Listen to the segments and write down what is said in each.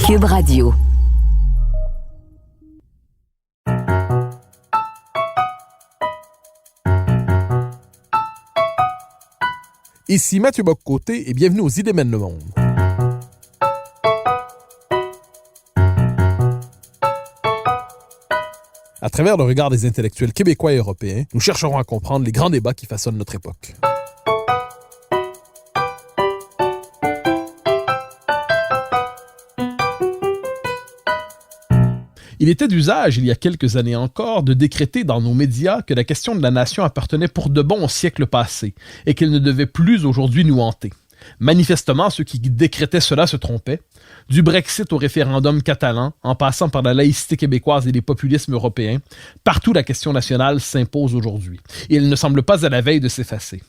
Cube Radio. Ici Mathieu Bock-Côté et bienvenue aux Idées mènent le monde. À travers le regard des intellectuels québécois et européens, nous chercherons à comprendre les grands débats qui façonnent notre époque. Il était d'usage, il y a quelques années encore, de décréter dans nos médias que la question de la nation appartenait pour de bon au siècle passé et qu'elle ne devait plus aujourd'hui nous hanter. Manifestement, ceux qui décrétaient cela se trompaient. Du Brexit au référendum catalan, en passant par la laïcité québécoise et les populismes européens, partout la question nationale s'impose aujourd'hui. Et elle ne semble pas à la veille de s'effacer.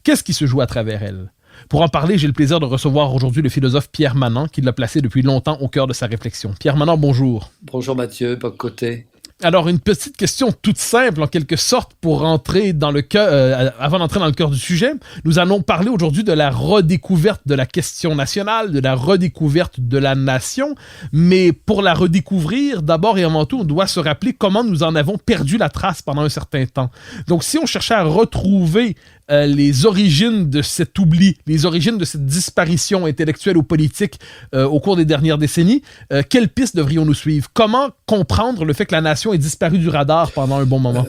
Qu'est-ce qui se joue à travers elle? Pour en parler, j'ai le plaisir de recevoir aujourd'hui le philosophe Pierre Manant, qui l'a placé depuis longtemps au cœur de sa réflexion. Pierre Manant, bonjour. Bonjour Mathieu, Bock-Côté. Alors, une petite question toute simple, en quelque sorte, pour rentrer dans le cœur, avant d'entrer dans le cœur du sujet. Nous allons parler aujourd'hui de la redécouverte de la question nationale, de la redécouverte de la nation. Mais pour la redécouvrir, d'abord et avant tout, on doit se rappeler comment nous en avons perdu la trace pendant un certain temps. Donc, si on cherchait à retrouver les origines de cet oubli, les origines de cette disparition intellectuelle ou politique au cours des dernières décennies, quelles pistes devrions-nous suivre? Comment comprendre le fait que la nation ait disparu du radar pendant un bon moment?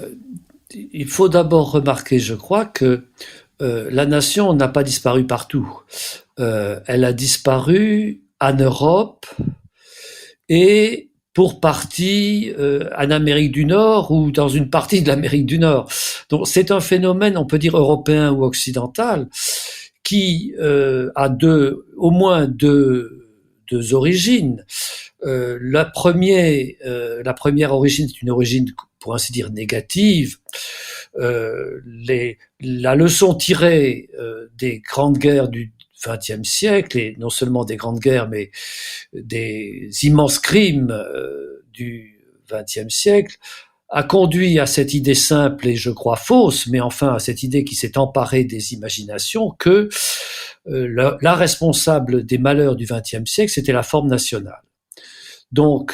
Il faut d'abord remarquer, je crois, que la nation n'a pas disparu partout. Elle a disparu en Europe et pour partie en Amérique du Nord ou dans une partie de l'Amérique du Nord. Donc c'est un phénomène, on peut dire européen ou occidental, qui a au moins deux origines. La première origine est une origine, pour ainsi dire, négative. La leçon tirée des grandes guerres du XXe siècle, et non seulement des grandes guerres, mais des immenses crimes du XXe siècle, a conduit à cette idée simple et je crois fausse, mais enfin à cette idée qui s'est emparée des imaginations, que la responsable des malheurs du XXe siècle, c'était la forme nationale. Donc,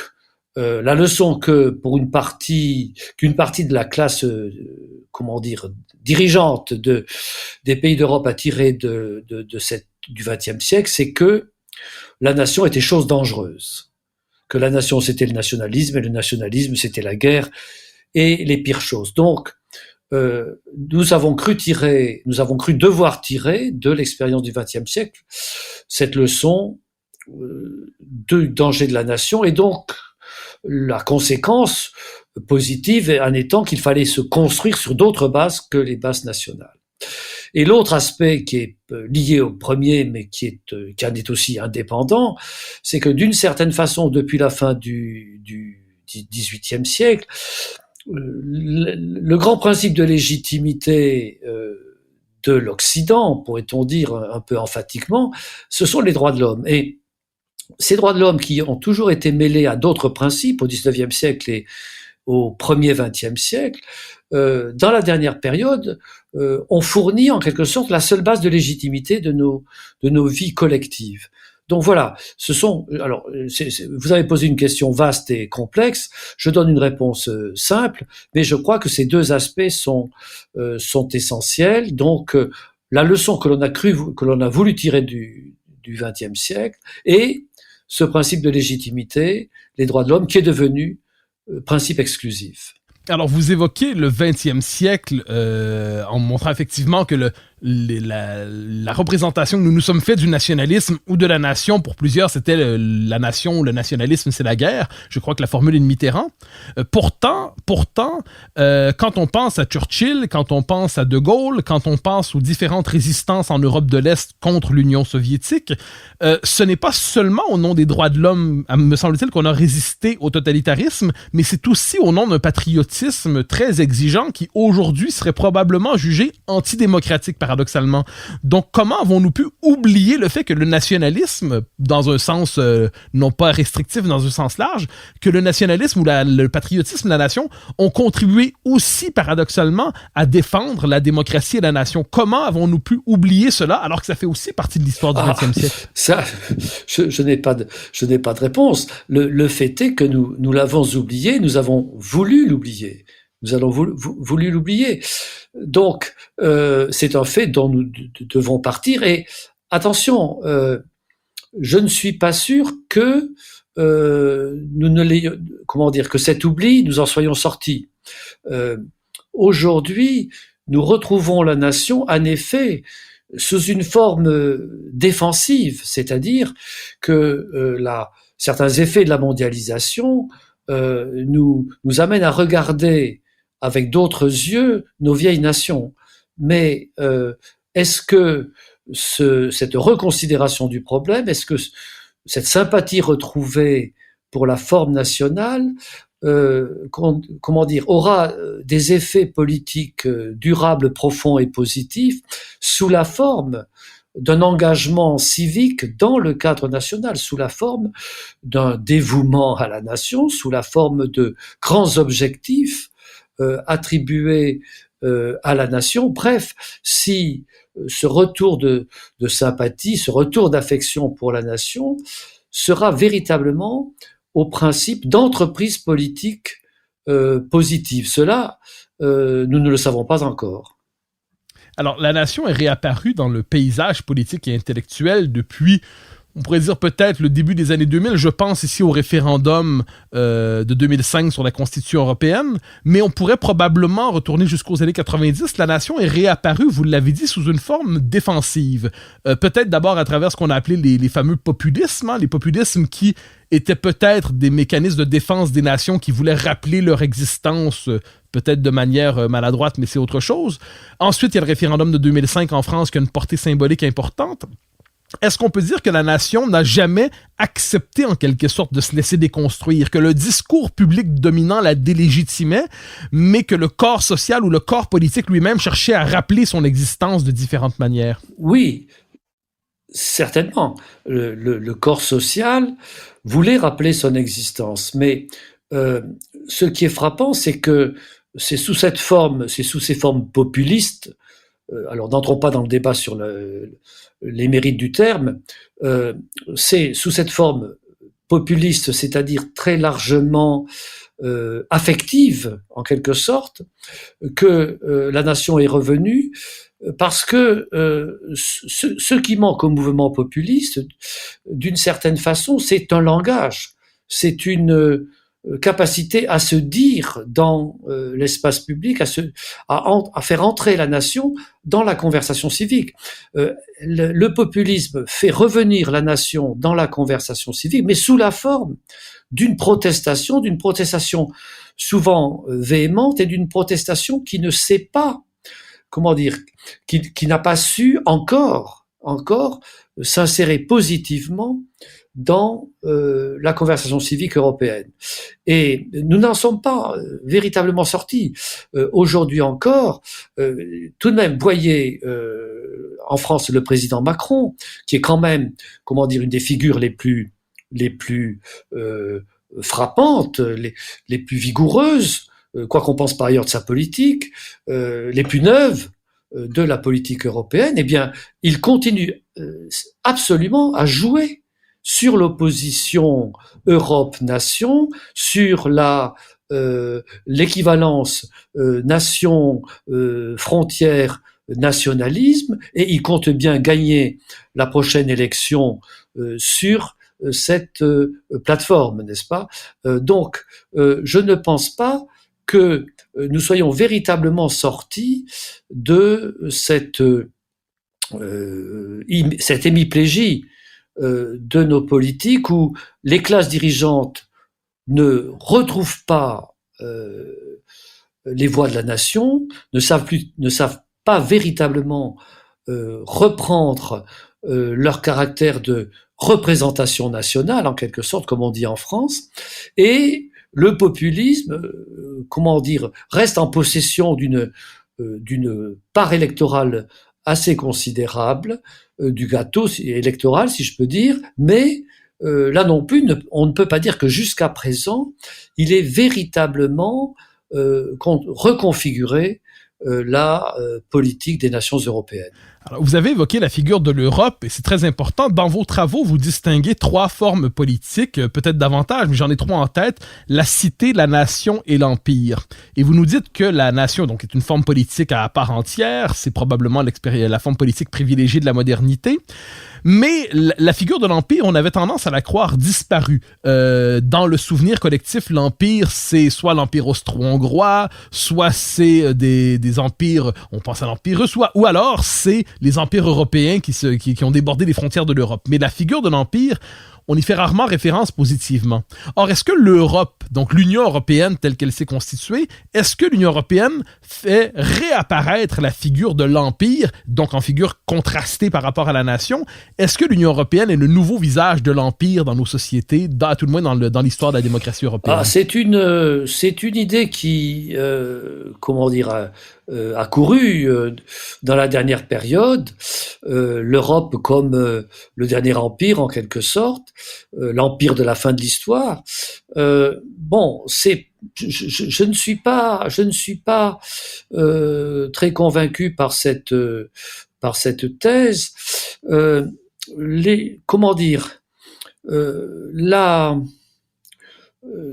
la leçon qu'une partie de la classe, dirigeante des pays d'Europe a tirée du XXe siècle, c'est que la nation était chose dangereuse. Que la nation, c'était le nationalisme, et le nationalisme, c'était la guerre et les pires choses. Donc, nous avons cru devoir tirer de l'expérience du XXe siècle cette leçon du danger de la nation, et donc la conséquence positive en étant qu'il fallait se construire sur d'autres bases que les bases nationales. Et l'autre aspect qui est lié au premier, mais qui en est aussi indépendant, c'est que d'une certaine façon, depuis la fin du XVIIIe siècle, le grand principe de légitimité de l'Occident, pourrait-on dire un peu emphatiquement, ce sont les droits de l'homme. Et ces droits de l'homme qui ont toujours été mêlés à d'autres principes au XIXe siècle et au premier XXe siècle, dans la dernière période, ont fourni en quelque sorte la seule base de légitimité de nos vies collectives. Donc voilà, vous avez posé une question vaste et complexe, je donne une réponse simple, mais je crois que ces deux aspects sont essentiels. Donc la leçon que l'on a voulu tirer du XXe siècle et ce principe de légitimité, les droits de l'homme, qui est devenu principe exclusif. Alors, vous évoquez le 20e siècle en montrant effectivement que la représentation que nous nous sommes fait du nationalisme ou de la nation, pour plusieurs, c'était la nation, le nationalisme, c'est la guerre. Je crois que la formule est de Mitterrand. Pourtant, quand on pense à Churchill, quand on pense à De Gaulle, quand on pense aux différentes résistances en Europe de l'Est contre l'Union soviétique, ce n'est pas seulement au nom des droits de l'homme, me semble-t-il, qu'on a résisté au totalitarisme, mais c'est aussi au nom d'un patriotisme très exigeant qui, aujourd'hui, serait probablement jugé antidémocratique paradoxalement. Donc, comment avons-nous pu oublier le fait que le nationalisme, dans un sens non pas restrictif, dans un sens large, que le nationalisme ou le patriotisme de la nation ont contribué aussi paradoxalement à défendre la démocratie et la nation? Comment avons-nous pu oublier cela alors que ça fait aussi partie de l'histoire du XXe siècle? Ça, je n'ai pas de réponse. Le fait est que nous l'avons oublié, nous avons voulu l'oublier. Nous avons voulu l'oublier. Donc, c'est un fait dont nous devons partir. Et attention, je ne suis pas sûr que nous ne l'ayons, comment dire, que cet oubli, nous en soyons sortis. Aujourd'hui, nous retrouvons la nation, en effet, sous une forme défensive, c'est-à-dire que certains effets de la mondialisation nous amènent à regarder avec d'autres yeux nos vieilles nations. Mais est-ce que cette reconsidération du problème, est-ce que cette sympathie retrouvée pour la forme nationale, comment dire, aura des effets politiques durables, profonds et positifs sous la forme d'un engagement civique dans le cadre national, sous la forme d'un dévouement à la nation, sous la forme de grands objectifs attribués à la nation. Bref, si ce retour de sympathie, ce retour d'affection pour la nation sera véritablement au principe d'entreprise politique positive. Cela, nous ne le savons pas encore. Alors, la nation est réapparue dans le paysage politique et intellectuel depuis, on pourrait dire peut-être le début des années 2000. Je pense ici au référendum de 2005 sur la Constitution européenne, mais on pourrait probablement retourner jusqu'aux années 90. La nation est réapparue, vous l'avez dit, sous une forme défensive. Peut-être d'abord à travers ce qu'on a appelé les fameux populismes, les populismes qui étaient peut-être des mécanismes de défense des nations qui voulaient rappeler leur existence, peut-être de manière maladroite, mais c'est autre chose. Ensuite, il y a le référendum de 2005 en France qui a une portée symbolique importante. Est-ce qu'on peut dire que la nation n'a jamais accepté en quelque sorte de se laisser déconstruire, que le discours public dominant la délégitimait, mais que le corps social ou le corps politique lui-même cherchait à rappeler son existence de différentes manières? Oui, certainement. Le corps social voulait rappeler son existence, mais ce qui est frappant, c'est que c'est sous ces formes populistes. Alors, n'entrons pas dans le débat sur les mérites du terme. C'est sous cette forme populiste, c'est-à-dire très largement affective, en quelque sorte, que la nation est revenue, parce que ce qui manque au mouvement populiste, d'une certaine façon, c'est un langage, c'est une capacité à se dire dans l'espace public, à faire entrer la nation dans la conversation civique. Le populisme fait revenir la nation dans la conversation civique, mais sous la forme d'une protestation souvent véhémente et d'une protestation qui ne sait pas, comment dire, qui n'a pas su encore s'insérer positivement dans la conversation civique européenne. Et nous n'en sommes pas véritablement sortis. Aujourd'hui encore, tout de même, voyez en France le président Macron, qui est quand même, comment dire, une des figures les plus frappantes, les plus vigoureuses, quoi qu'on pense par ailleurs de sa politique, les plus neuves de la politique européenne. Eh bien, il continue absolument à jouer sur l'opposition Europe-nation, sur l'équivalence nation-frontière nationalisme, et il compte bien gagner la prochaine élection sur cette plateforme, n'est-ce pas? Donc, je ne pense pas que nous soyons véritablement sortis de cette hémiplégie de nos politiques où les classes dirigeantes ne retrouvent pas les voix de la nation, ne savent pas véritablement reprendre leur caractère de représentation nationale, en quelque sorte, comme on dit en France, et le populisme, comment dire, reste en possession d'une part électorale assez considérable du gâteau électoral, si je peux dire, mais là non plus, on ne peut pas dire que jusqu'à présent, il est véritablement reconfiguré la politique des nations européennes. Alors, vous avez évoqué la figure de l'Europe et c'est très important. Dans vos travaux, vous distinguez trois formes politiques, peut-être davantage, mais j'en ai trois en tête, la cité, la nation et l'empire. Et vous nous dites que la nation donc, est une forme politique à part entière, c'est probablement la forme politique privilégiée de la modernité. Mais la figure de l'Empire, on avait tendance à la croire disparue. Dans le souvenir collectif, l'Empire, c'est soit l'Empire austro-hongrois, soit c'est des empires, on pense à l'Empire russe, ou alors c'est les empires européens qui ont débordé les frontières de l'Europe. Mais la figure de l'Empire, on y fait rarement référence positivement. Or, est-ce que l'Europe, donc l'Union européenne telle qu'elle s'est constituée, est-ce que l'Union européenne fait réapparaître la figure de l'Empire, donc en figure contrastée par rapport à la nation? Est-ce que l'Union européenne est le nouveau visage de l'Empire dans nos sociétés, à tout le moins dans l'histoire de la démocratie européenne? C'est une idée qui, a couru dans la dernière période. L'Europe comme le dernier empire en quelque sorte, l'empire de la fin de l'histoire. Je ne suis pas très convaincu par cette thèse.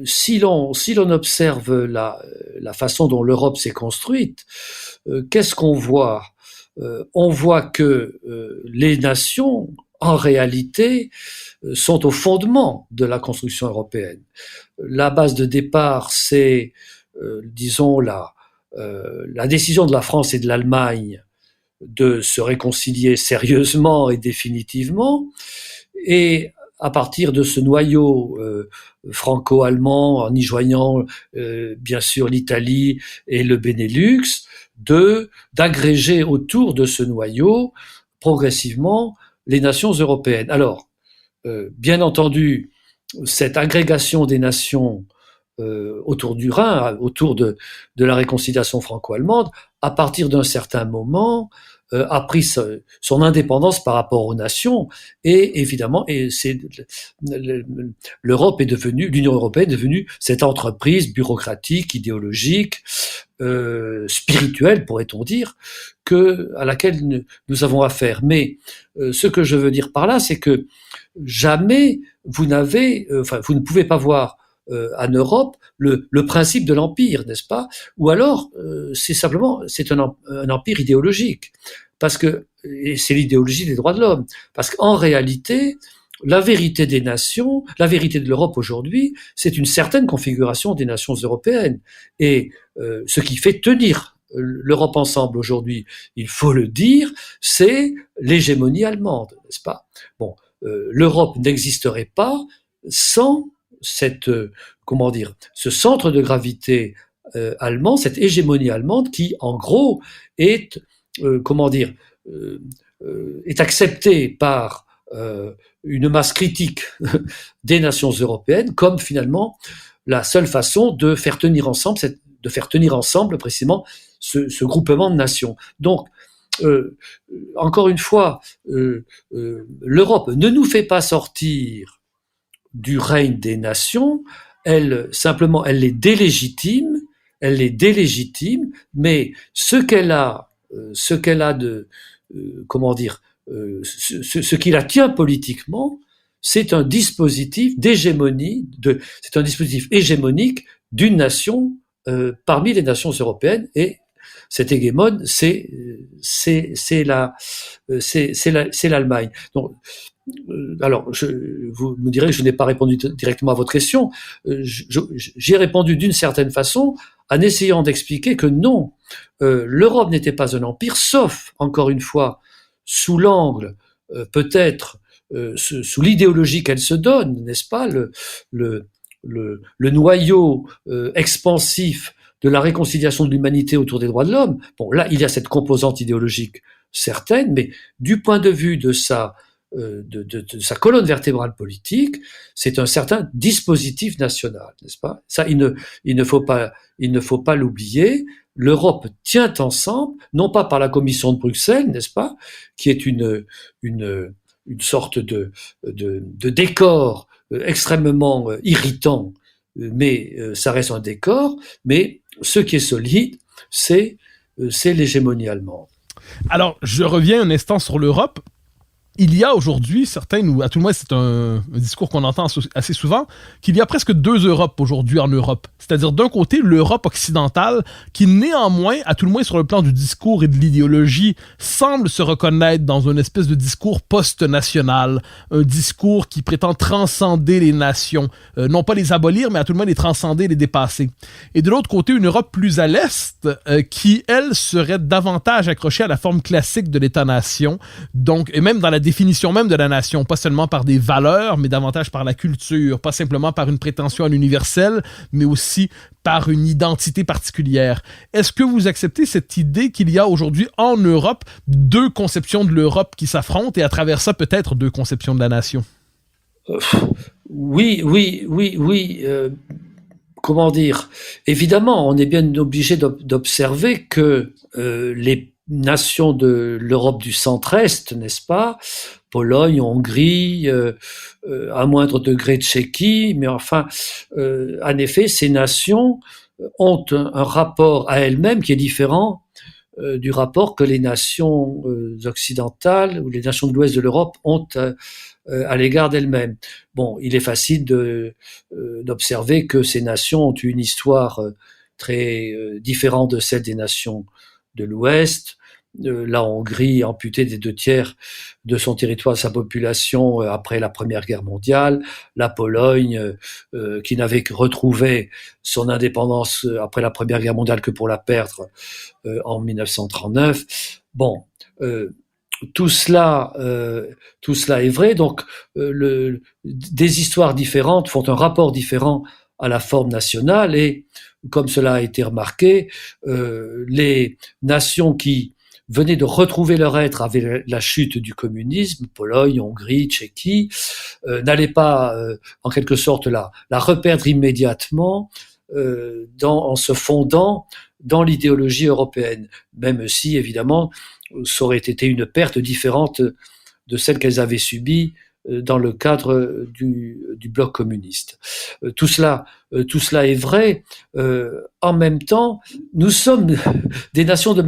Si l'on observe la façon dont l'Europe s'est construite, qu'est-ce qu'on voit? On voit que les nations, en réalité, sont au fondement de la construction européenne. La base de départ, c'est, disons, la décision de la France et de l'Allemagne de se réconcilier sérieusement et définitivement, et à partir de ce noyau franco-allemand, en y joignant bien sûr l'Italie et le Benelux, d'agréger autour de ce noyau progressivement les nations européennes. Alors, bien entendu, cette agrégation des nations autour du Rhin, autour de la réconciliation franco-allemande, à partir d'un certain moment, a pris son indépendance par rapport aux nations, et évidemment, l'Europe est devenue, l'Union européenne est devenue cette entreprise bureaucratique, idéologique, spirituelle, pourrait-on dire, à laquelle nous avons affaire. Mais ce que je veux dire par là, c'est que jamais vous ne pouvez pas voir en Europe le principe de l'empire, n'est-ce pas? Ou alors c'est un empire idéologique, parce que et c'est l'idéologie des droits de l'homme, parce qu'en réalité la vérité des nations, la vérité de l'Europe aujourd'hui, c'est une certaine configuration des nations européennes, et ce qui fait tenir l'Europe ensemble aujourd'hui, il faut le dire, c'est l'hégémonie allemande, n'est-ce pas? Bon, l'Europe n'existerait pas sans ce centre de gravité allemand, cette hégémonie allemande qui, en gros, est acceptée par une masse critique des nations européennes comme finalement la seule façon de faire tenir ensemble précisément ce groupement de nations. Donc, encore une fois, l'Europe ne nous fait pas sortir du règne des nations, elle les délégitime, mais ce qui la tient politiquement, c'est un dispositif hégémonique d'une nation parmi les nations européennes, et cette hégémone, c'est l'Allemagne. Donc, alors, vous me direz que je n'ai pas répondu directement à votre question. J'ai répondu d'une certaine façon en essayant d'expliquer que non, l'Europe n'était pas un empire, sauf, encore une fois, sous l'angle, peut-être, sous l'idéologie qu'elle se donne, n'est-ce pas, le noyau expansif de la réconciliation de l'humanité autour des droits de l'homme. Bon, là, il y a cette composante idéologique certaine, mais du point de vue de sa colonne vertébrale politique, c'est un certain dispositif national, n'est-ce pas? Ça, il ne faut pas l'oublier. l'Europe tient ensemble, non pas par la Commission de Bruxelles, n'est-ce pas, qui est une sorte de décor extrêmement irritant, mais ça reste un décor, mais ce qui est solide, c'est l'hégémonie allemande. Alors, je reviens un instant sur l'Europe. Il y a aujourd'hui certains, ou à tout le moins c'est un discours qu'on entend assez souvent, qu'il y a presque deux Europes aujourd'hui en Europe. C'est-à-dire d'un côté l'Europe occidentale qui néanmoins, à tout le moins sur le plan du discours et de l'idéologie, semble se reconnaître dans une espèce de discours post-national, un discours qui prétend transcender les nations, non pas les abolir, mais à tout le moins les transcender, les dépasser. Et de l'autre côté une Europe plus à l'Est qui, elle, serait davantage accrochée à la forme classique de l'État-nation, donc, et même dans la définition même de la nation, pas seulement par des valeurs, mais davantage par la culture, pas simplement par une prétention à l'universel, mais aussi par une identité particulière. Est-ce que vous acceptez cette idée qu'il y a aujourd'hui en Europe deux conceptions de l'Europe qui s'affrontent et à travers ça peut-être deux conceptions de la nation? Oui. Comment dire? Évidemment, on est bien obligé d'observer que les nations de l'Europe du centre-est, n'est-ce pas? Pologne, Hongrie, à moindre degré Tchéquie, mais enfin, en effet, ces nations ont un rapport à elles-mêmes qui est différent du rapport que les nations occidentales ou les nations de l'Ouest de l'Europe ont à l'égard d'elles-mêmes. Bon, il est facile d'observer que ces nations ont une histoire très différente de celle des nations de l'Ouest. La Hongrie amputée des 2/3 de son territoire, de sa population après la Première Guerre mondiale, la Pologne qui n'avait retrouvé son indépendance après la Première Guerre mondiale que pour la perdre en 1939. Bon, tout cela est vrai. Donc, des histoires différentes font un rapport différent à la forme nationale et, comme cela a été remarqué, les nations qui venaient de retrouver leur être avec la chute du communisme, Pologne, Hongrie, Tchéquie, n'allaient pas, en quelque sorte, la reperdre immédiatement en se fondant dans l'idéologie européenne, même si, évidemment, ça aurait été une perte différente de celle qu'elles avaient subie dans le cadre du bloc communiste. Tout cela est vrai. En même temps, nous sommes des nations de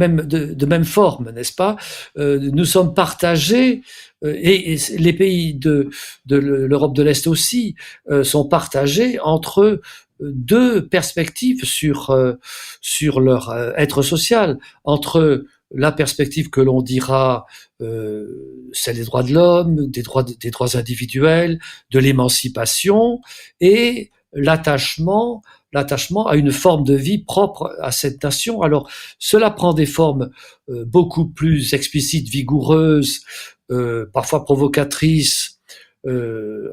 même forme, n'est-ce pas? Nous sommes partagés, et les pays de l'Europe de l'Est aussi sont partagés entre deux perspectives sur leur être social, entre la perspective que l'on dira celle des droits de l'homme, des droits individuels, de l'émancipation et l'attachement à une forme de vie propre à cette nation. Alors, cela prend des formes beaucoup plus explicites, vigoureuses, parfois provocatrices,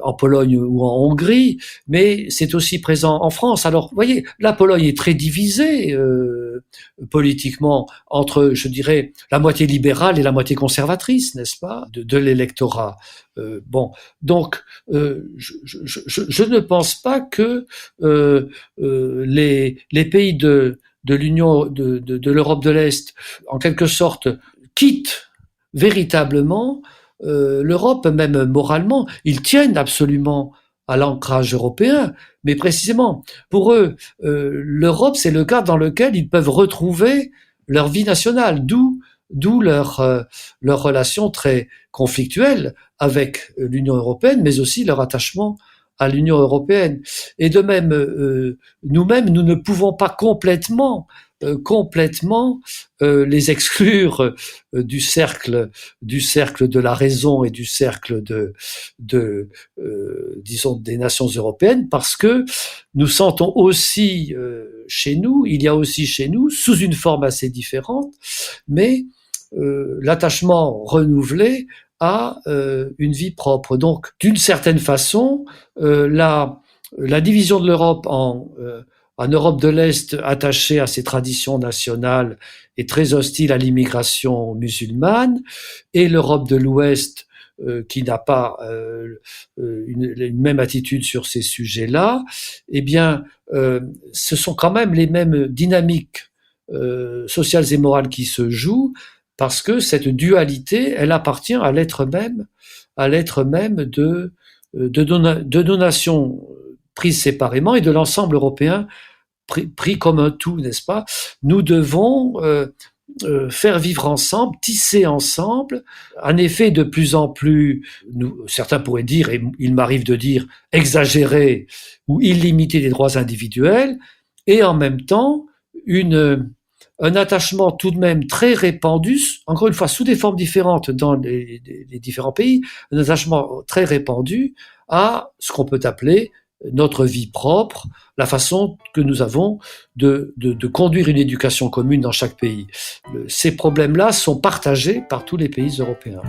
en Pologne ou en Hongrie, mais c'est aussi présent en France. Alors, vous voyez, la Pologne est très divisée politiquement entre, je dirais, la moitié libérale et la moitié conservatrice, n'est-ce pas, de l'électorat. Bon, donc, je ne pense pas que les pays de l'Union de l'Europe de l'Est, en quelque sorte, quittent véritablement l'Europe, même moralement. Ils tiennent absolument à l'ancrage européen, mais précisément, pour eux, l'Europe, c'est le cadre dans lequel ils peuvent retrouver leur vie nationale, d'où leur relation très conflictuelle avec l'Union européenne, mais aussi leur attachement à l'Union européenne. Et de même, nous-mêmes, nous ne pouvons pas complètement les exclure du cercle de la raison et du cercle disons des nations européennes, parce que nous sentons aussi il y a aussi chez nous, sous une forme assez différente, mais l'attachement renouvelé à une vie propre. Donc, d'une certaine façon, la division de l'Europe en Europe de l'Est attachée à ses traditions nationales et très hostile à l'immigration musulmane, et l'Europe de l'Ouest qui n'a pas une même attitude sur ces sujets-là, eh bien, ce sont quand même les mêmes dynamiques sociales et morales qui se jouent, parce que cette dualité, elle appartient à l'être même de nos nations prises séparément et de l'ensemble européen pris comme un tout, n'est-ce pas? Nous devons faire vivre ensemble, tisser ensemble, en effet de plus en plus, certains pourraient dire, et il m'arrive de dire, exagérer ou illimiter les droits individuels, et en même temps un attachement tout de même très répandu, encore une fois sous des formes différentes dans les différents pays, un attachement très répandu à ce qu'on peut appeler notre vie propre, la façon que nous avons de conduire une éducation commune dans chaque pays. Ces problèmes-là sont partagés par tous les pays européens.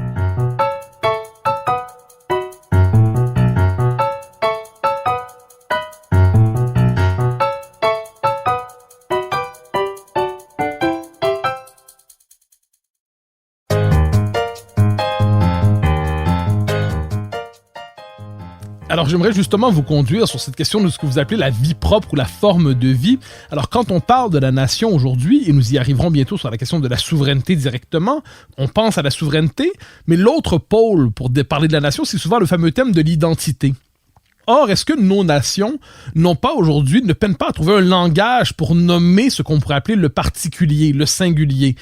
Alors, j'aimerais justement vous conduire sur cette question de ce que vous appelez la vie propre ou la forme de vie. Alors, quand on parle de la nation aujourd'hui, et nous y arriverons bientôt sur la question de la souveraineté directement, on pense à la souveraineté, mais l'autre pôle pour parler de la nation, c'est souvent le fameux thème de l'identité. Or, est-ce que nos nations n'ont pas aujourd'hui, ne peinent pas à trouver un langage pour nommer ce qu'on pourrait appeler le particulier, le singulier?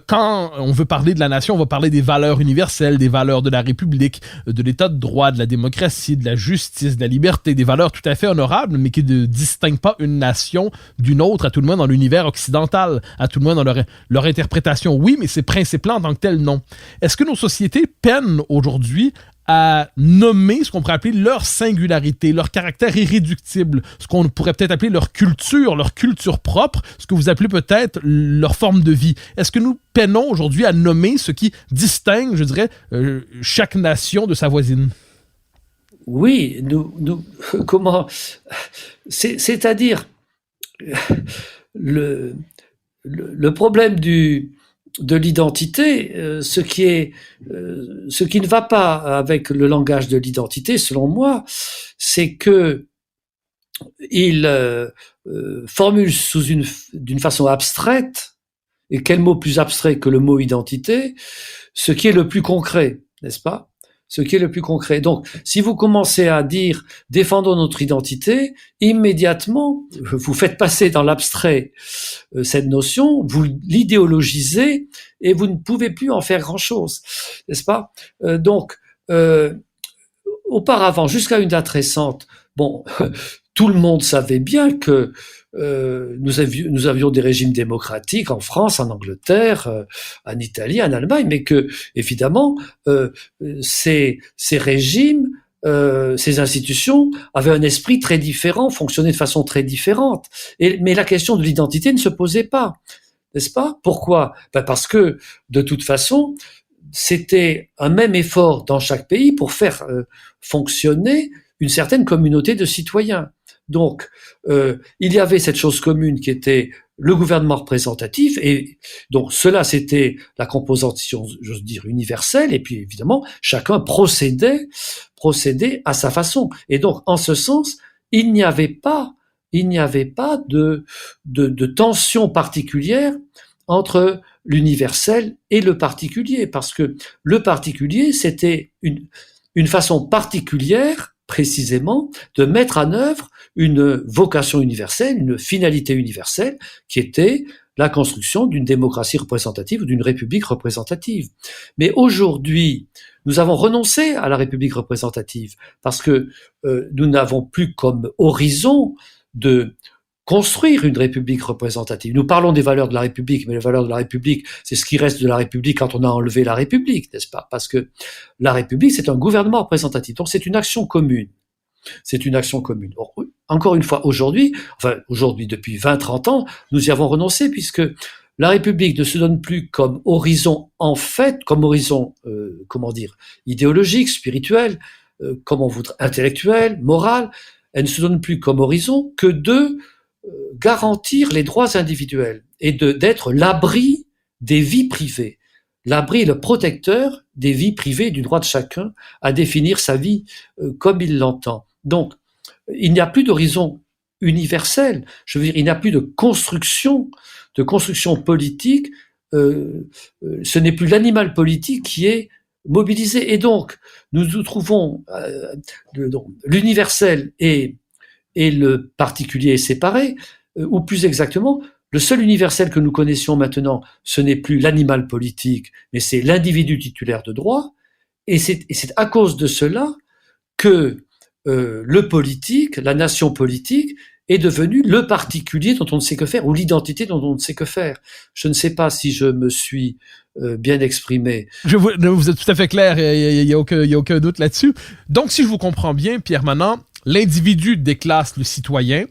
Quand on veut parler de la nation, on va parler des valeurs universelles, des valeurs de la République, de l'état de droit, de la démocratie, de la justice, de la liberté, des valeurs tout à fait honorables, mais qui ne distinguent pas une nation d'une autre, à tout le moins dans l'univers occidental, à tout le moins dans leur interprétation. Oui, mais ces principes-là en tant que tels, non. Est-ce que nos sociétés peinent aujourd'hui à nommer ce qu'on pourrait appeler leur singularité, leur caractère irréductible, ce qu'on pourrait peut-être appeler leur culture propre, ce que vous appelez peut-être leur forme de vie. Est-ce que nous peinons aujourd'hui à nommer ce qui distingue, je dirais, chaque nation de sa voisine? Oui, comment, c'est-à-dire le problème de l'identité, ce qui ne va pas avec le langage de l'identité, selon moi, c'est que il formule d'une façon abstraite, et quel mot plus abstrait que le mot identité, ce qui est le plus concret, n'est-ce pas? Ce qui est le plus concret. Donc, si vous commencez à dire « défendons notre identité », immédiatement, vous faites passer dans l'abstrait cette notion, vous l'idéologisez et vous ne pouvez plus en faire grand-chose, n'est-ce pas? Donc, auparavant, jusqu'à une date récente, bon, tout le monde savait bien que nous avions des régimes démocratiques en France, en Angleterre, en Italie, en Allemagne, mais que, évidemment, ces régimes, ces institutions avaient un esprit très différent, fonctionnaient de façon très différente. Mais la question de l'identité ne se posait pas, n'est-ce pas? Pourquoi? Parce que, de toute façon, c'était un même effort dans chaque pays pour faire fonctionner une certaine communauté de citoyens. Donc, il y avait cette chose commune qui était le gouvernement représentatif, et donc cela c'était la composante, si j'ose dire, universelle, et puis évidemment chacun procédait à sa façon. Et donc, en ce sens, il n'y avait pas de tension particulière entre l'universel et le particulier, parce que le particulier c'était une façon particulière précisément de mettre en œuvre une vocation universelle, une finalité universelle, qui était la construction d'une démocratie représentative ou d'une république représentative. Mais aujourd'hui, nous avons renoncé à la république représentative parce que nous n'avons plus comme horizon de construire une république représentative. Nous parlons des valeurs de la République, mais les valeurs de la République, c'est ce qui reste de la République quand on a enlevé la République, n'est-ce pas? Parce que la République, c'est un gouvernement représentatif. Donc, c'est une action commune. C'est une action commune. Encore une fois, aujourd'hui, depuis 20-30 ans, nous y avons renoncé puisque la République ne se donne plus comme horizon, en fait, comme horizon, idéologique, spirituel, intellectuel, moral. Elle ne se donne plus comme horizon que de garantir les droits individuels et d'être l'abri des vies privées. L'abri est le protecteur des vies privées, du droit de chacun à définir sa vie comme il l'entend. Donc, il n'y a plus d'horizon universel. Je veux dire, il n'y a plus de construction politique. Ce n'est plus l'animal politique qui est mobilisé. Et donc, nous trouvons l'universel et le particulier séparés, ou plus exactement, le seul universel que nous connaissions maintenant, ce n'est plus l'animal politique, mais c'est l'individu titulaire de droit. Et c'est à cause de cela que le politique, la nation politique, est devenu le particulier dont on ne sait que faire, ou l'identité dont on ne sait que faire. Je ne sais pas si je me suis bien exprimé. Vous êtes tout à fait clair, il y a aucun doute là-dessus. Donc, si je vous comprends bien, Pierre Manant, l'individu déclasse le citoyen,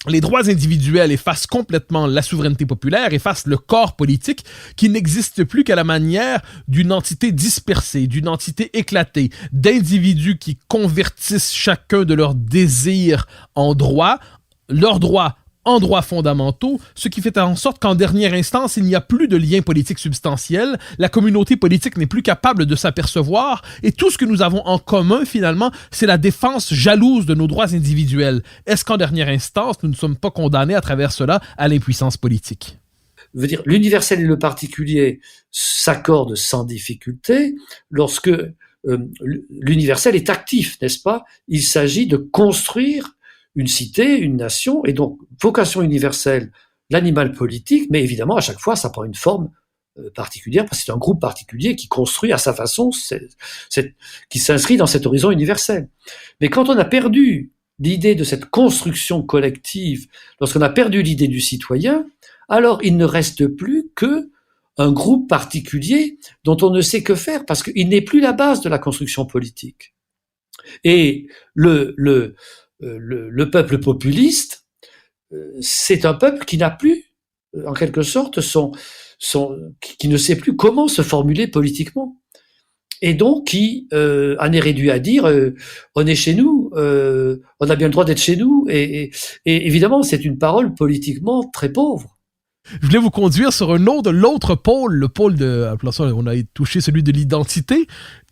les droits individuels effacent complètement la souveraineté populaire, effacent le corps politique qui n'existe plus qu'à la manière d'une entité dispersée, d'une entité éclatée, d'individus qui convertissent chacun de leurs désirs en droits, leurs droits en droits fondamentaux, ce qui fait en sorte qu'en dernière instance, il n'y a plus de lien politique substantiel, la communauté politique n'est plus capable de s'apercevoir, et tout ce que nous avons en commun, finalement, c'est la défense jalouse de nos droits individuels. Est-ce qu'en dernière instance, nous ne sommes pas condamnés à travers cela à l'impuissance politique? Je veux dire, l'universel et le particulier s'accordent sans difficulté lorsque l'universel est actif, n'est-ce pas? Il s'agit de construire une cité, une nation, et donc vocation universelle, l'animal politique, mais évidemment, à chaque fois, ça prend une forme particulière, parce que c'est un groupe particulier qui construit à sa façon, qui s'inscrit dans cet horizon universel. Mais quand on a perdu l'idée de cette construction collective, lorsqu'on a perdu l'idée du citoyen, alors il ne reste plus que un groupe particulier dont on ne sait que faire, parce qu'il n'est plus la base de la construction politique. Et le peuple populiste, c'est un peuple qui n'a plus, en quelque sorte, qui ne sait plus comment se formuler politiquement. Et donc qui en est réduit à dire on est chez nous, on a bien le droit d'être chez nous, et évidemment c'est une parole politiquement très pauvre. Je voulais vous conduire sur l'autre pôle, le pôle de, on a touché celui de l'identité,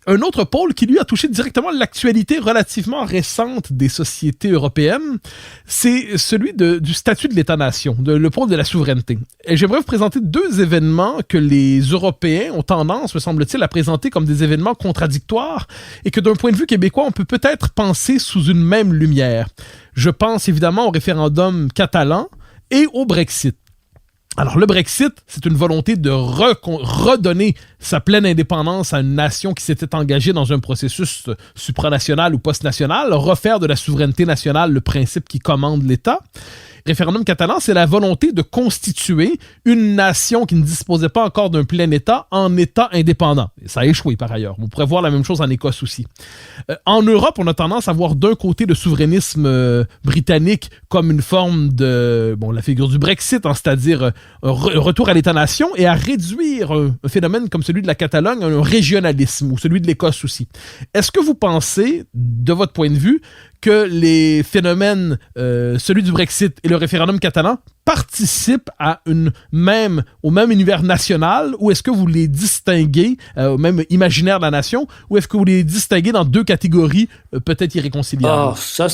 un autre pôle qui lui a touché directement l'actualité relativement récente des sociétés européennes, c'est celui du statut de l'État-nation, le pôle de la souveraineté. Et j'aimerais vous présenter deux événements que les Européens ont tendance, me semble-t-il, à présenter comme des événements contradictoires et que d'un point de vue québécois, on peut peut-être penser sous une même lumière. Je pense évidemment au référendum catalan et au Brexit. Alors, le Brexit, c'est une volonté de redonner sa pleine indépendance à une nation qui s'était engagée dans un processus supranational ou post-national, refaire de la souveraineté nationale le principe qui commande l'État. Référendum catalan, c'est la volonté de constituer une nation qui ne disposait pas encore d'un plein État en État indépendant. Et ça a échoué par ailleurs. On pourrait voir la même chose en Écosse aussi. En Europe, on a tendance à voir d'un côté le souverainisme britannique comme une forme de, la figure du Brexit, hein, c'est-à-dire un retour à l'État-nation, et à réduire un phénomène comme celui de la Catalogne à un régionalisme, ou celui de l'Écosse aussi. Est-ce que vous pensez, de votre point de vue, que les phénomènes, celui du Brexit et le référendum catalan, participent au même univers national, ou est-ce que vous les distinguez, au même imaginaire de la nation, ou est-ce que vous les distinguez dans deux catégories peut-être irréconciliables? Ah, ça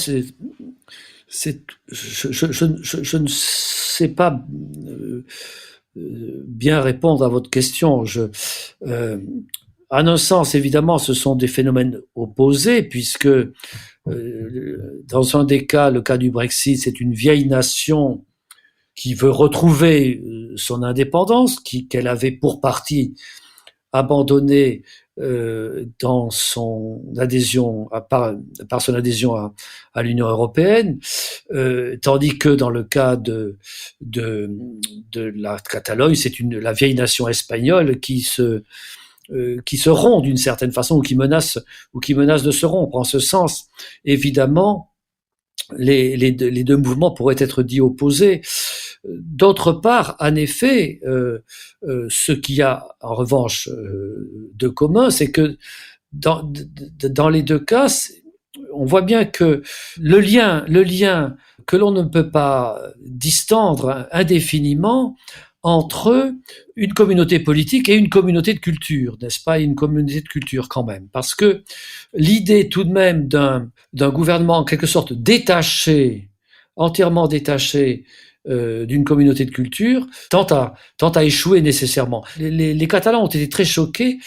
je ne sais pas bien répondre à votre question. En un sens, évidemment, ce sont des phénomènes opposés, puisque dans un des cas, le cas du Brexit, c'est une vieille nation qui veut retrouver son indépendance, qu'elle avait pour partie abandonnée dans son adhésion, par son adhésion à l'Union européenne, tandis que dans le cas de la Catalogne, c'est la vieille nation espagnole qui se rompt d'une certaine façon, ou qui menace de se rompre. En ce sens, évidemment, les deux mouvements pourraient être dits opposés. D'autre part, en effet, ce qu'il y a en revanche de commun, c'est que dans les deux cas, on voit bien que le lien que l'on ne peut pas distendre indéfiniment entre une communauté politique et une communauté de culture, n'est-ce pas? Une communauté de culture quand même. Parce que l'idée tout de même d'un gouvernement en quelque sorte détaché entièrement détaché d'une communauté de culture tend à échouer nécessairement. Les Catalans ont été très choqués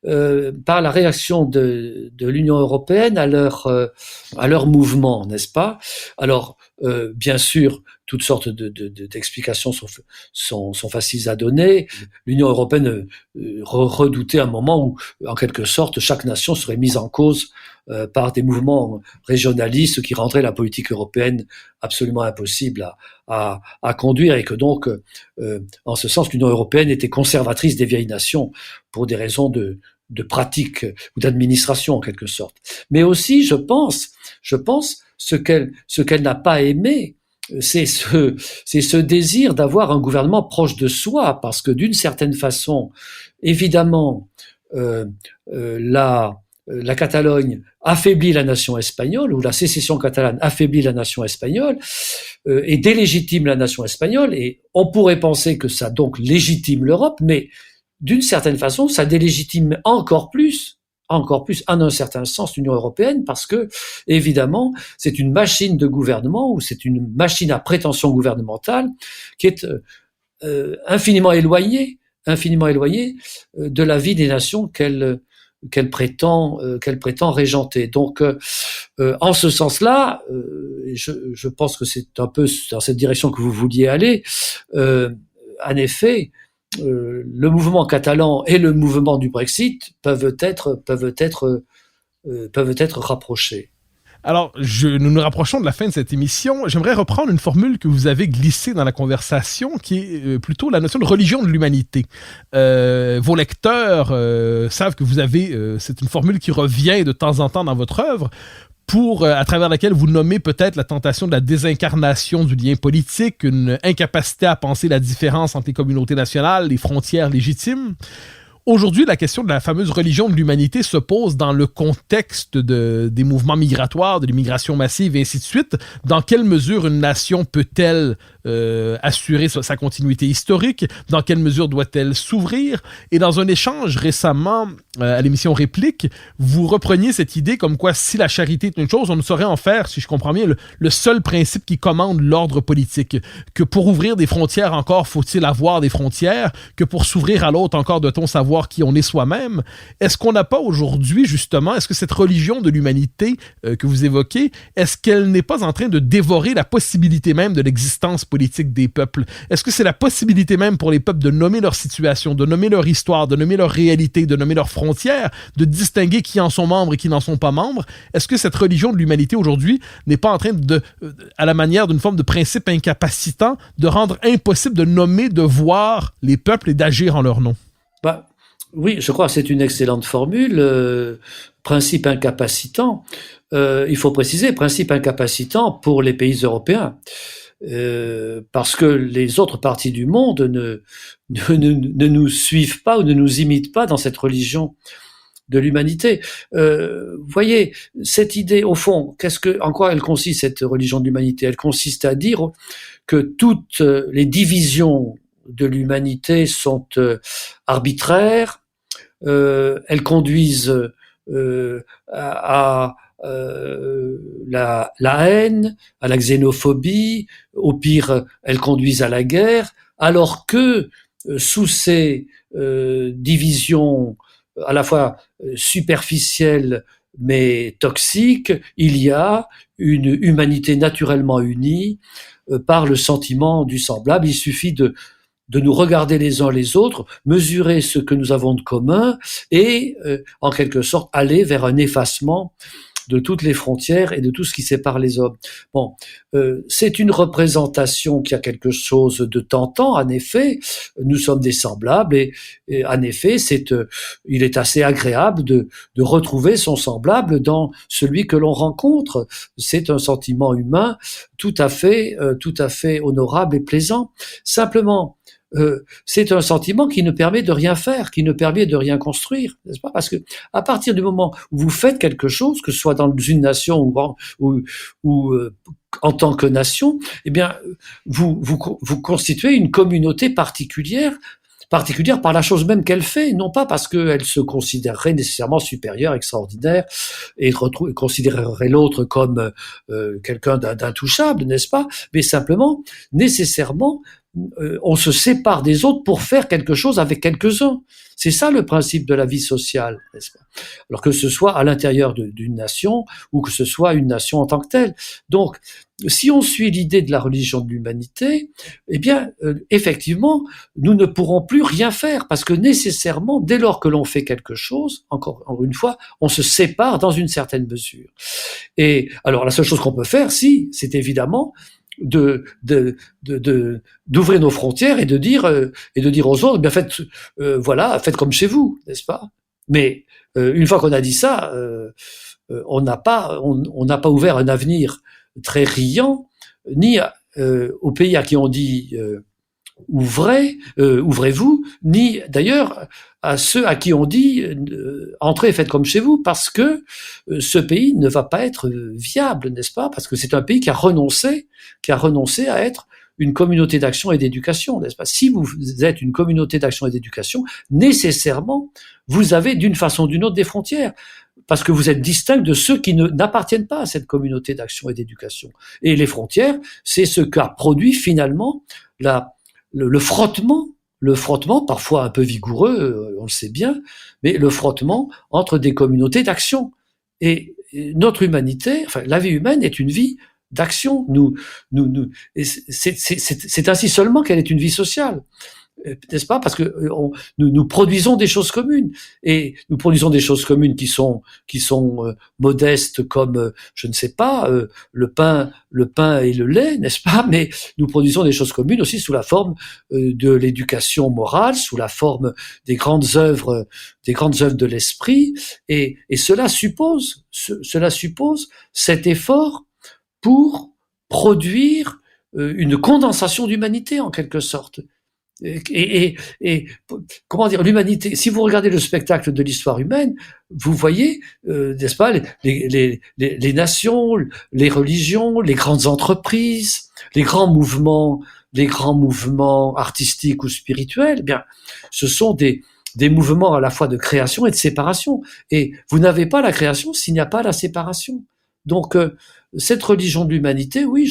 par la réaction de l'Union européenne à leur mouvement, n'est-ce pas? Alors, bien sûr, toutes sortes d'explications sont faciles à donner. L'Union européenne redoutait un moment où, en quelque sorte, chaque nation serait mise en cause par des mouvements régionalistes qui rendraient la politique européenne absolument impossible à conduire, et que donc, en ce sens, l'Union européenne était conservatrice des vieilles nations pour des raisons de pratique ou d'administration en quelque sorte. Mais aussi, je pense, ce qu'elle n'a pas aimé, c'est ce désir d'avoir un gouvernement proche de soi, parce que d'une certaine façon, évidemment, la Catalogne affaiblit la nation espagnole, ou la sécession catalane affaiblit la nation espagnole, et délégitime la nation espagnole, et on pourrait penser que ça donc légitime l'Europe, mais d'une certaine façon, ça délégitime encore plus, en un certain sens, l'Union européenne, parce que, évidemment, c'est une machine de gouvernement, ou c'est une machine à prétention gouvernementale, qui est infiniment éloignée de la vie des nations qu'elle prétend régenter. Donc, en ce sens-là, je pense que c'est un peu dans cette direction que vous vouliez aller. En effet, le mouvement catalan et le mouvement du Brexit peuvent être rapprochés. Alors, nous nous rapprochons de la fin de cette émission. J'aimerais reprendre une formule que vous avez glissée dans la conversation, qui est plutôt la notion de religion de l'humanité. Vos lecteurs savent que vous avez, c'est une formule qui revient de temps en temps dans votre œuvre, à travers laquelle vous nommez peut-être la tentation de la désincarnation du lien politique, une incapacité à penser la différence entre les communautés nationales, les frontières légitimes. Aujourd'hui, la question de la fameuse religion de l'humanité se pose dans le contexte des mouvements migratoires, de l'immigration massive et ainsi de suite. Dans quelle mesure une nation peut-elle assurer sa continuité historique? Dans quelle mesure doit-elle s'ouvrir? Et dans un échange récemment à l'émission Réplique, vous repreniez cette idée comme quoi si la charité est une chose, on ne saurait en faire, si je comprends bien, le seul principe qui commande l'ordre politique. Que pour ouvrir des frontières encore, faut-il avoir des frontières? Que pour s'ouvrir à l'autre encore, doit-on savoir qui on est soi-même? Est-ce qu'on n'a pas aujourd'hui, justement, est-ce que cette religion de l'humanité que vous évoquez, est-ce qu'elle n'est pas en train de dévorer la possibilité même de l'existence politique des peuples? Est-ce que c'est la possibilité même pour les peuples de nommer leur situation, de nommer leur histoire, de nommer leur réalité, de nommer leurs frontières, de distinguer qui en sont membres et qui n'en sont pas membres? Est-ce que cette religion de l'humanité aujourd'hui n'est pas en train à la manière d'une forme de principe incapacitant, de rendre impossible de nommer, de voir les peuples et d'agir en leur nom? Oui, je crois que c'est une excellente formule. Principe incapacitant, il faut préciser, principe incapacitant pour les pays européens, parce que les autres parties du monde ne nous suivent pas ou ne nous imitent pas dans cette religion de l'humanité. Voyez, cette idée, au fond, en quoi elle consiste, cette religion de l'humanité? Elle consiste à dire que toutes les divisions de l'humanité sont arbitraires, elles conduisent à la haine, à la xénophobie, au pire, elles conduisent à la guerre, alors que sous ces divisions à la fois superficielles mais toxiques, il y a une humanité naturellement unie par le sentiment du semblable. Il suffit de nous regarder les uns les autres, mesurer ce que nous avons de commun et, en quelque sorte, aller vers un effacement de toutes les frontières et de tout ce qui sépare les hommes. Bon, c'est une représentation qui a quelque chose de tentant, en effet. Nous sommes des semblables et en effet, il est assez agréable de retrouver son semblable dans celui que l'on rencontre. C'est un sentiment humain tout à fait honorable et plaisant. Simplement, c'est un sentiment qui ne permet de rien faire, qui ne permet de rien construire, n'est-ce pas? Parce que à partir du moment où vous faites quelque chose, que ce soit dans une nation ou en tant que nation, eh bien, vous constituez une communauté particulière particulière par la chose même qu'elle fait, non pas parce qu'elle se considérerait nécessairement supérieure, extraordinaire, et considérerait l'autre comme quelqu'un d'intouchable, n'est-ce pas? Mais simplement, nécessairement, on se sépare des autres pour faire quelque chose avec quelques-uns. C'est ça le principe de la vie sociale, n'est-ce pas? Alors que ce soit à l'intérieur d'une nation ou que ce soit une nation en tant que telle. Donc, si on suit l'idée de la religion de l'humanité, eh bien, effectivement, nous ne pourrons plus rien faire parce que nécessairement, dès lors que l'on fait quelque chose, encore une fois, on se sépare dans une certaine mesure. Et alors, la seule chose qu'on peut faire, c'est évidemment d'ouvrir nos frontières et de dire aux autres, bien faites, faites comme chez vous, n'est-ce pas? Mais une fois qu'on a dit ça, on n'a pas ouvert un avenir très riant ni aux pays à qui on dit ouvrez-vous, ni d'ailleurs à ceux à qui on dit entrez et faites comme chez vous, parce que ce pays ne va pas être viable, n'est-ce pas? Parce que c'est un pays qui a renoncé à être une communauté d'action et d'éducation, n'est-ce pas? Si vous êtes une communauté d'action et d'éducation, nécessairement, vous avez d'une façon ou d'une autre des frontières, parce que vous êtes distinct de ceux qui n'appartiennent pas à cette communauté d'action et d'éducation. Et les frontières, c'est ce qu'a produit finalement le frottement, parfois un peu vigoureux, on le sait bien, mais le frottement entre des communautés d'action. Et notre humanité, enfin la vie humaine est une vie d'action. C'est ainsi seulement qu'elle est une vie sociale. N'est-ce pas? Parce que nous produisons des choses communes, et nous produisons des choses communes qui sont modestes, comme je ne sais pas, le pain et le lait, n'est-ce pas? Mais nous produisons des choses communes aussi sous la forme de l'éducation morale, sous la forme des grandes œuvres de l'esprit, et cela suppose cet effort pour produire une condensation d'humanité en quelque sorte. Et comment dire, l'humanité, si vous regardez le spectacle de l'histoire humaine, vous voyez, n'est-ce pas, les nations, les religions, les grandes entreprises, les grands mouvements artistiques ou spirituels, eh bien, ce sont des mouvements à la fois de création et de séparation. Et vous n'avez pas la création s'il n'y a pas la séparation. Donc, cette religion de l'humanité, oui,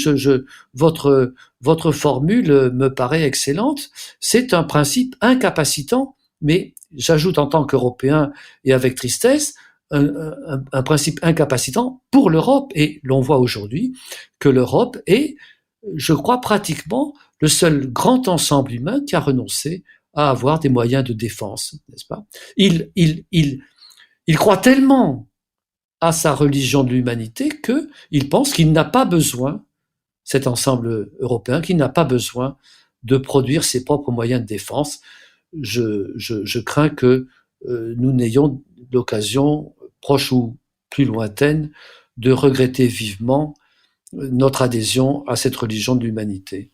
votre formule me paraît excellente. C'est un principe incapacitant, mais j'ajoute en tant qu'Européen et avec tristesse, un principe incapacitant pour l'Europe. Et l'on voit aujourd'hui que l'Europe est, je crois, pratiquement le seul grand ensemble humain qui a renoncé à avoir des moyens de défense, n'est-ce pas? Il croit tellement à sa religion de l'humanité qu'il pense qu'il n'a pas besoin, cet ensemble européen, qu'il n'a pas besoin de produire ses propres moyens de défense. Je crains que nous n'ayons l'occasion, proche ou plus lointaine, de regretter vivement notre adhésion à cette religion de l'humanité.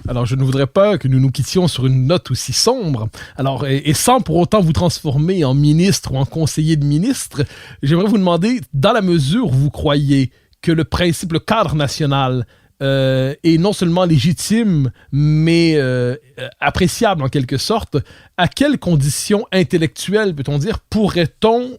Alors, je ne voudrais pas que nous nous quittions sur une note aussi sombre. Alors, et sans pour autant vous transformer en ministre ou en conseiller de ministre, j'aimerais vous demander, dans la mesure où vous croyez que le principe, le cadre national est non seulement légitime, mais appréciable en quelque sorte, à quelles conditions intellectuelles, peut-on dire, pourrait-on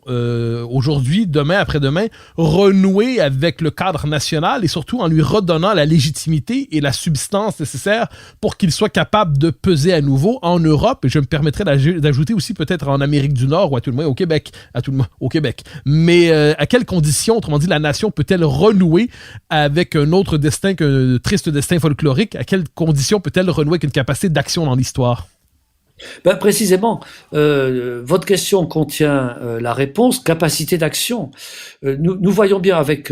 aujourd'hui, demain, après-demain, renouer avec le cadre national et surtout en lui redonnant la légitimité et la substance nécessaire pour qu'il soit capable de peser à nouveau en Europe, et je me permettrais d'ajouter aussi peut-être en Amérique du Nord ou à tout le moins au Québec, Mais à quelles conditions, autrement dit, la nation peut-elle renouer avec un autre destin qu'un triste destin folklorique? À quelles conditions peut-elle renouer avec une capacité d'action dans l'histoire? Ben précisément, votre question contient la réponse, capacité d'action. Nous voyons bien avec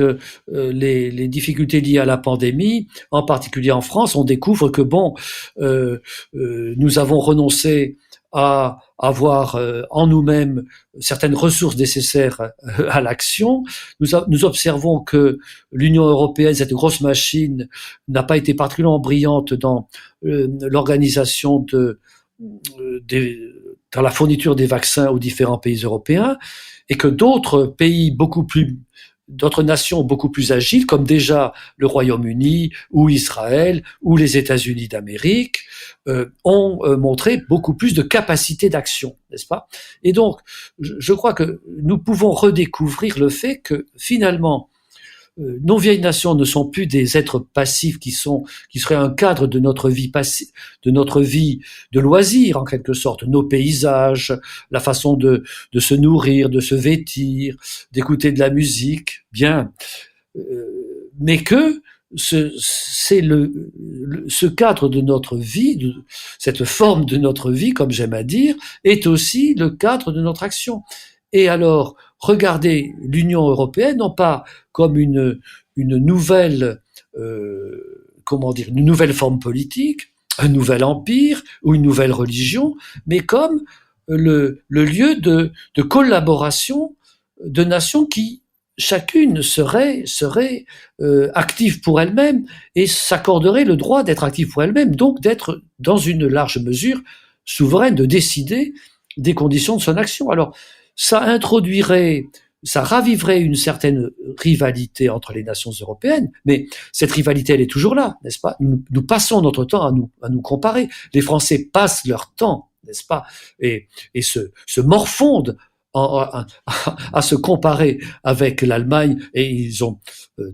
les difficultés liées à la pandémie, en particulier en France, on découvre que nous avons renoncé à avoir en nous-mêmes certaines ressources nécessaires à l'action. Nous observons que l'Union européenne, cette grosse machine, n'a pas été particulièrement brillante dans l'organisation dans la fourniture des vaccins aux différents pays européens, et que d'autres pays beaucoup plus d'autres nations beaucoup plus agiles, comme déjà le Royaume-Uni ou Israël ou les États-Unis d'Amérique, ont montré beaucoup plus de capacité d'action, n'est-ce pas? Et donc, je crois que nous pouvons redécouvrir le fait que finalement, nos vieilles nations ne sont plus des êtres passifs qui seraient un cadre de notre vie de loisir en quelque sorte, nos paysages, la façon de se nourrir, de se vêtir, d'écouter de la musique, bien, mais que c'est ce cadre de notre vie, cette forme de notre vie, comme j'aime à dire, est aussi le cadre de notre action. Et alors, regardez l'Union européenne, non pas comme une nouvelle, une nouvelle forme politique, un nouvel empire ou une nouvelle religion, mais comme le lieu de collaboration de nations qui chacune serait active pour elle-même et s'accorderait le droit d'être active pour elle-même, donc d'être dans une large mesure souveraine, de décider des conditions de son action. Alors, ça raviverait une certaine rivalité entre les nations européennes, mais cette rivalité, elle est toujours là, n'est-ce pas? Nous passons notre temps à nous comparer. Les Français passent leur temps, n'est-ce pas? Et se morfondent à se comparer avec l'Allemagne, et ils ont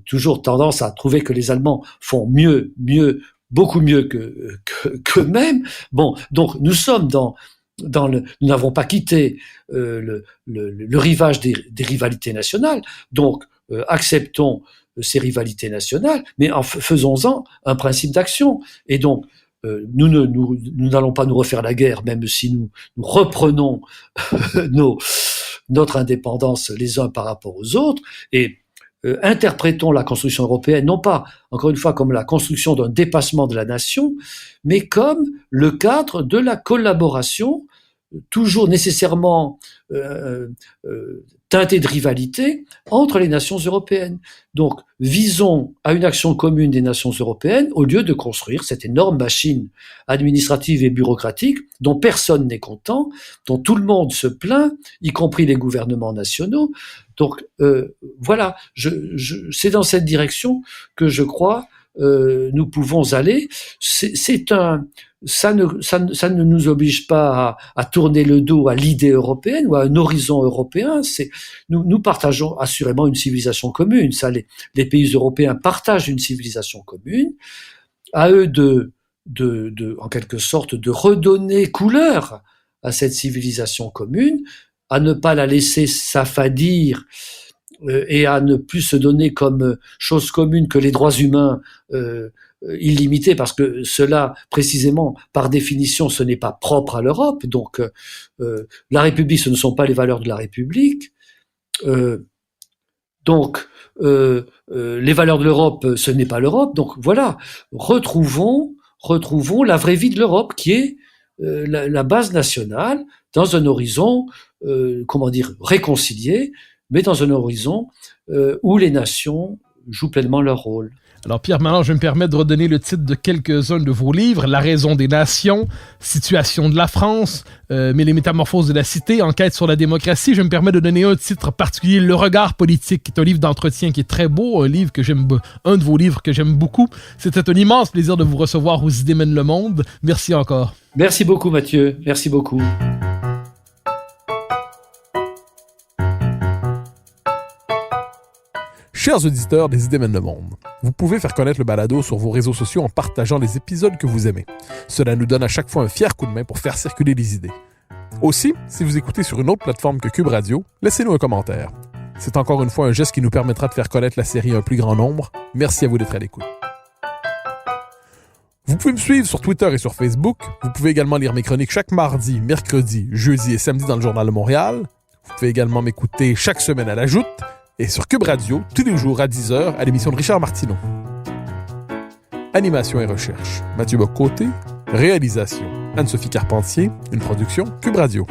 toujours tendance à trouver que les Allemands font mieux, beaucoup mieux qu'eux-mêmes. Bon, donc nous sommes nous n'avons pas quitté le rivage des rivalités nationales, donc acceptons ces rivalités nationales, mais faisons-en un principe d'action. Et donc, nous n'allons pas nous refaire la guerre, même si nous reprenons notre indépendance les uns par rapport aux autres, et interprétons la construction européenne, non pas, encore une fois, comme la construction d'un dépassement de la nation, mais comme le cadre de la collaboration, toujours nécessairement teinté de rivalité, entre les nations européennes. Donc, visons à une action commune des nations européennes au lieu de construire cette énorme machine administrative et bureaucratique dont personne n'est content, dont tout le monde se plaint, y compris les gouvernements nationaux. Donc, voilà, c'est dans cette direction que je crois nous pouvons aller. Ça ne nous oblige pas à tourner le dos à l'idée européenne ou à un horizon européen. Nous partageons assurément une civilisation commune. Ça, les pays européens partagent une civilisation commune. À eux en quelque sorte, de redonner couleur à cette civilisation commune, à ne pas la laisser s'affadir et à ne plus se donner comme chose commune que les droits humains illimités, parce que cela, précisément, par définition, ce n'est pas propre à l'Europe. Donc, la République, ce ne sont pas les valeurs de la République. Donc, les valeurs de l'Europe, ce n'est pas l'Europe. Donc, voilà, retrouvons la vraie vie de l'Europe, qui est la base nationale, dans un horizon, réconcilié, mais dans un horizon où les nations jouent pleinement leur rôle. Alors Pierre Malan, je me permets de redonner le titre de quelques-uns de vos livres: La raison des nations, Situation de la France, mais les métamorphoses de la cité, Enquête sur la démocratie. Je me permets de donner un titre particulier, Le regard politique, qui est un livre d'entretien qui est très beau, un de vos livres que j'aime beaucoup. C'était un immense plaisir de vous recevoir aux Idées mènent le monde. Merci encore. Merci beaucoup Mathieu, merci beaucoup. Chers auditeurs des Idées mènent le monde, vous pouvez faire connaître le balado sur vos réseaux sociaux en partageant les épisodes que vous aimez. Cela nous donne à chaque fois un fier coup de main pour faire circuler les idées. Aussi, si vous écoutez sur une autre plateforme que Cube Radio, laissez-nous un commentaire. C'est encore une fois un geste qui nous permettra de faire connaître la série à un plus grand nombre. Merci à vous d'être à l'écoute. Vous pouvez me suivre sur Twitter et sur Facebook. Vous pouvez également lire mes chroniques chaque mardi, mercredi, jeudi et samedi dans le Journal de Montréal. Vous pouvez également m'écouter chaque semaine à la Joute et sur Cube Radio, tous les jours à 10h, à l'émission de Richard Martineau. Animation et recherche, Mathieu Bock-Côté. Réalisation, Anne-Sophie Carpentier. Une production Cube Radio.